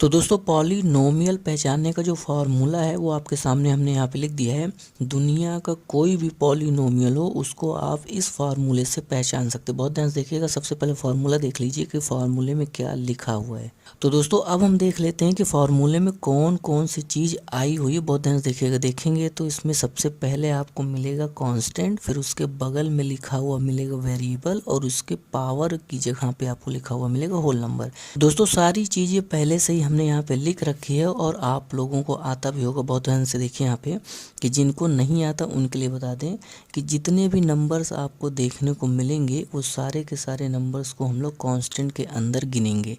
तो दोस्तों पॉलिनोमियल पहचानने का जो फार्मूला है वो आपके सामने हमने यहाँ पे लिख दिया है। दुनिया का कोई भी पॉलिनोमियल हो उसको आप इस फार्मूले से पहचान सकते हैं। बहुत ध्यान से देखिएगा, सबसे पहले फार्मूला देख लीजिए कि फार्मूले में क्या लिखा हुआ है। तो दोस्तों अब हम देख लेते हैं कि फार्मूले में कौन कौन सी चीज़ आई हुई है। बहुत ध्यान से देखिएगा, देखेंगे तो इसमें सबसे पहले आपको मिलेगा कांस्टेंट, फिर उसके बगल में लिखा हुआ मिलेगा वेरिएबल और उसके पावर की जगह पे आपको लिखा हुआ मिलेगा होल नंबर। दोस्तों सारी चीज़ें पहले से ही हमने यहाँ पे लिख रखी है और आप लोगों को आता भी होगा। बहुत ध्यान से देखिए यहाँ पे कि जिनको नहीं आता उनके लिए बता दें कि जितने भी नंबर्स आपको देखने को मिलेंगे वो सारे के सारे नंबर्स को हम लोग कांस्टेंट के अंदर गिनेंगे,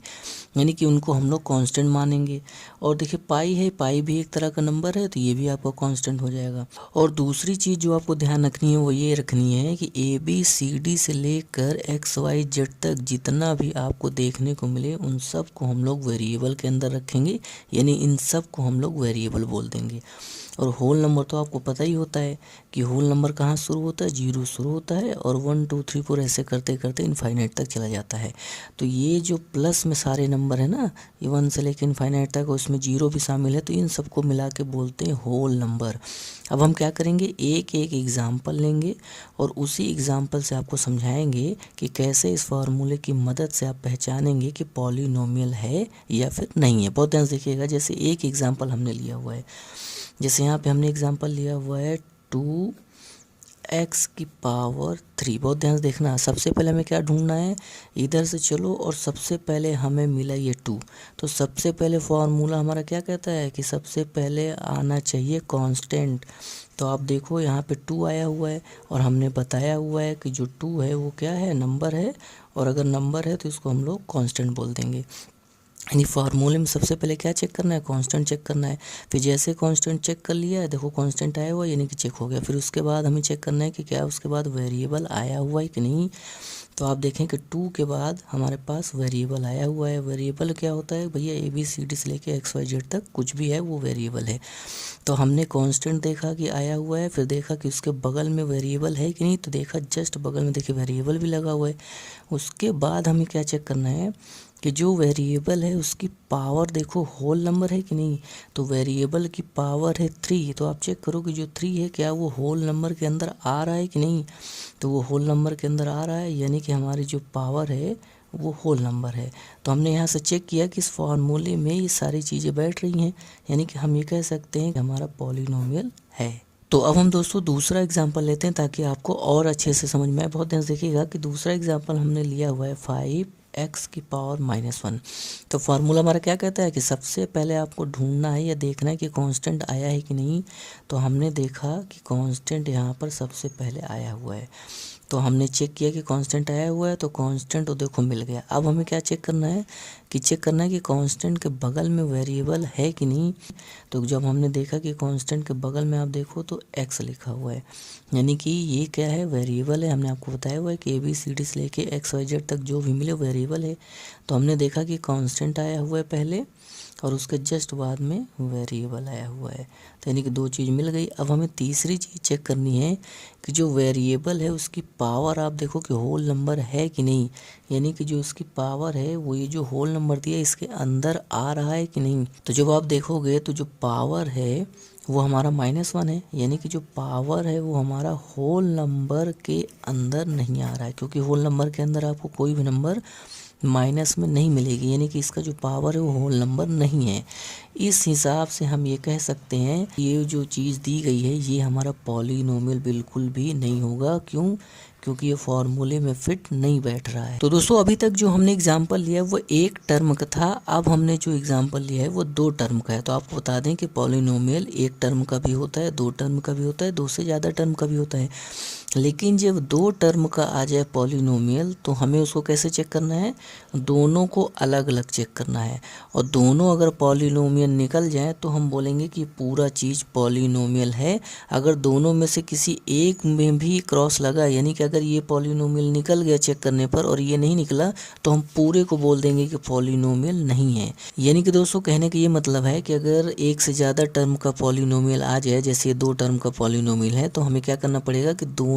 यानी कि उनको हम लोग कांस्टेंट मानेंगे। और देखिए पाई है, पाई भी एक तरह का नंबर है तो ये भी आपका कांस्टेंट हो जाएगा। और दूसरी चीज़ जो आपको ध्यान रखनी है वो ये रखनी है कि ABCD से लेकर XYZ तक जितना भी आपको देखने को मिले उन सब को हम लोग वेरिएबल के अंदर रखेंगे, यानी इन सब को हम लोग वेरिएबल बोल देंगे। और होल नंबर तो आपको पता ही होता है कि होल नंबर कहाँ शुरू होता है, 0 शुरू होता है और 1 2 3 4 ऐसे करते करते इनफाइनाइट तक चला जाता है। तो ये जो प्लस में सारे नंबर है ना, ये 1 से लेकर इनफाइनाइट तक, उसमें 0 भी शामिल है, तो इन सबको मिला के बोलते हैं होल नंबर। अब हम क्या करेंगे, एक एक एग्जाम्पल लेंगे और उसी एग्जाम्पल से आपको समझाएंगे कि कैसे इस फार्मूले की मदद से आप पहचानेंगे कि पॉलिनोमियल है या फिर नहीं है। बहुत ध्यान से देखिएगा, जैसे एक एग्जाम्पल हमने लिया हुआ है, जैसे यहाँ पे हमने एग्जाम्पल लिया हुआ है 2x की पावर 3। बहुत ध्यान से देखना, सबसे पहले हमें क्या ढूंढना है, इधर से चलो और सबसे पहले हमें मिला ये 2। तो सबसे पहले फार्मूला हमारा क्या कहता है कि सबसे पहले आना चाहिए कांस्टेंट। तो आप देखो यहाँ पे 2 आया हुआ है और हमने बताया हुआ है कि जो 2 है वो क्या है, नंबर है, और अगर नंबर है तो इसको हम लोग कांस्टेंट बोल देंगे। यानी फार्मूले में सबसे पहले क्या चेक करना है, कांस्टेंट चेक करना है। फिर जैसे कांस्टेंट चेक कर लिया है, देखो कांस्टेंट आया हुआ है यानी कि चेक हो गया। फिर उसके बाद हमें चेक करना है कि क्या उसके बाद वेरिएबल आया हुआ है कि नहीं। तो आप देखें कि 2 के बाद हमारे पास वेरिएबल आया हुआ है। वेरिएबल क्या होता है भैया, ABCD से लेके XYZ तक कुछ भी है वो वेरिएबल है। तो हमने कांस्टेंट देखा कि आया हुआ है, फिर देखा कि उसके बगल में वेरिएबल है कि नहीं, तो देखा जस्ट बगल में देखिए वेरिएबल भी लगा हुआ है। उसके बाद हमें क्या चेक करना है कि जो वेरिएबल है उसकी पावर देखो होल नंबर है कि नहीं। तो वेरिएबल की पावर है 3, तो आप चेक करो कि जो 3 है क्या वो होल नंबर के अंदर आ रहा है कि नहीं। तो वो होल नंबर के अंदर आ रहा है, यानी कि हमारी जो पावर है वो होल नंबर है। तो हमने यहाँ से चेक किया कि इस फार्मूले में ये सारी चीज़ें बैठ रही हैं, यानी कि हम ये कह सकते हैं कि हमारा पॉलिनोमियल है। तो अब हम दोस्तों दूसरा एग्जांपल लेते हैं ताकि आपको और अच्छे से समझ में आए। बहुत ध्यान से देखिएगा कि दूसरा एग्जांपल हमने लिया हुआ है 5x की पावर -1। तो फार्मूला हमारा क्या कहता है कि सबसे पहले आपको ढूंढना है या देखना है कि कांस्टेंट आया है कि नहीं। तो हमने देखा कि कांस्टेंट यहाँ पर सबसे पहले आया हुआ है, तो हमने चेक किया कि कांस्टेंट आया हुआ है, तो कांस्टेंट तो देखो मिल गया। अब हमें क्या चेक करना है कि कांस्टेंट के बगल में वेरिएबल है कि नहीं। तो जब हमने देखा कि कांस्टेंट के बगल में आप देखो तो x लिखा हुआ है, यानी कि ये क्या है, वेरिएबल है। हमने आपको बताया हुआ है कि ABCD से लेके XYZ तक जो भी मिले वेरिएबल है। तो हमने देखा कि कांस्टेंट आया हुआ है पहले और उसके जस्ट बाद में वेरिएबल आया हुआ है, तो यानी कि 2 चीज़ मिल गई। अब हमें तीसरी चीज़ चेक करनी है कि जो वेरिएबल है उसकी पावर आप देखो कि होल नंबर है कि नहीं, यानी कि जो इसकी पावर है वो ये जो होल नंबर दिया इसके अंदर आ रहा है कि नहीं। तो जब आप देखोगे तो जो पावर है वो हमारा -1 है, यानी कि जो पावर है वो हमारा होल नंबर के अंदर नहीं आ रहा है, क्योंकि होल नंबर के अंदर आपको कोई भी नंबर माइनस में नहीं मिलेगी, यानी कि इसका जो पावर है वो होल नंबर नहीं है। इस हिसाब से हम ये कह सकते हैं ये जो चीज़ दी गई है ये हमारा पॉलिनोमियल बिल्कुल भी नहीं होगा। क्यों? क्योंकि ये फॉर्मूले में फिट नहीं बैठ रहा है। तो दोस्तों अभी तक जो हमने एग्जाम्पल लिया वो एक टर्म का था, अब हमने जो एग्जाम्पल लिया है वो 2 टर्म का है। तो आपको बता दें कि पॉलिनोमियल 1 टर्म का भी होता है, 2 टर्म का भी होता है, 2 से ज़्यादा टर्म का भी होता है। लेकिन जब 2 टर्म का आ जाए पॉलिनोमियल तो हमें उसको कैसे चेक करना है, दोनों को अलग अलग चेक करना है। और दोनों अगर पॉलिनोमियल निकल जाए तो हम बोलेंगे कि पूरा चीज़ पॉलिनोमियल है। अगर दोनों में से किसी एक में भी क्रॉस लगा, यानी कि अगर ये पॉलिनोमियल निकल गया चेक करने पर और ये नहीं निकला, तो हम पूरे को बोल देंगे कि पॉलिनोमियल नहीं है। यानी कि दोस्तों कहने का ये मतलब है कि अगर एक से ज़्यादा टर्म का पॉलिनोमियल आ जाए, जैसे 2 टर्म का पॉलिनोमियल है, तो हमें क्या करना पड़ेगा कि दोनों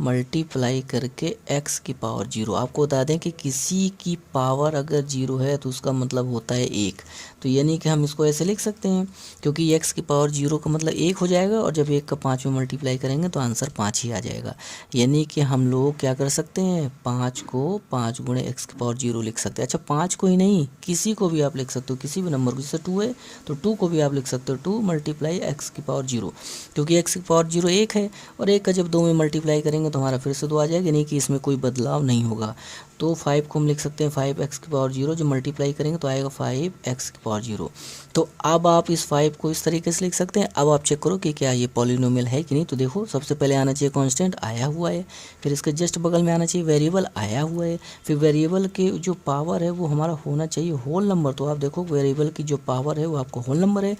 मल्टीप्लाई करके x की पावर 0। आपको बता दें कि किसी की पावर अगर 0 है तो उसका मतलब होता है 1। तो यानी कि हम इसको ऐसे लिख सकते हैं, क्योंकि x की पावर 0 का मतलब 1 हो जाएगा, और जब 1 का 5 में मल्टीप्लाई करेंगे तो आंसर 5 ही आ जाएगा। यानी कि हम लोग क्या कर सकते हैं, 5 को 5 गुणे x की पावर 0 लिख सकते हैं। अच्छा, 5 को ही नहीं, किसी को भी आप लिख सकते हो, किसी भी नंबर को। जैसे 2 है तो 2 को भी आप लिख सकते हो, 2 मल्टीप्लाई x की पावर 0, क्योंकि x की पावर 0 1 है, और 1 का जब 2 में मल्टीप्लाई करेंगे तो हमारा फिर से 2 आ जाएगा, यानी कि इसमें कोई बदलाव नहीं होगा। तो 5 को हम लिख सकते हैं 5x की पावर 0, जो मल्टीप्लाई करेंगे तो आएगा 5x की पावर 0। तो अब आप इस 5 को इस तरीके से लिख सकते हैं। अब आप चेक करो कि क्या ये पॉलिनोमियल है कि नहीं। तो देखो, सबसे पहले आना चाहिए कांस्टेंट, आया हुआ है। फिर इसके जस्ट बगल में आना चाहिए वेरिएबल, आया हुआ है। फिर वेरिएबल के जो पावर है वो हमारा होना चाहिए होल नंबर। तो आप देखो, वेरिएबल की जो पावर है वो आपको होल नंबर है,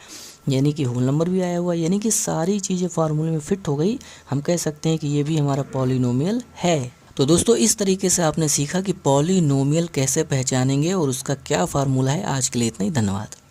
यानी कि होल नंबर भी आया हुआ है, यानी कि सारी चीज़ें फार्मूले में फिट हो गई। हम कह सकते हैं कि ये भी हमारा पॉलिनोमियल है। तो दोस्तों, इस तरीके से आपने सीखा कि पॉलिनोमियल कैसे पहचानेंगे और उसका क्या फार्मूला है। आज के लिए इतना ही, धन्यवाद।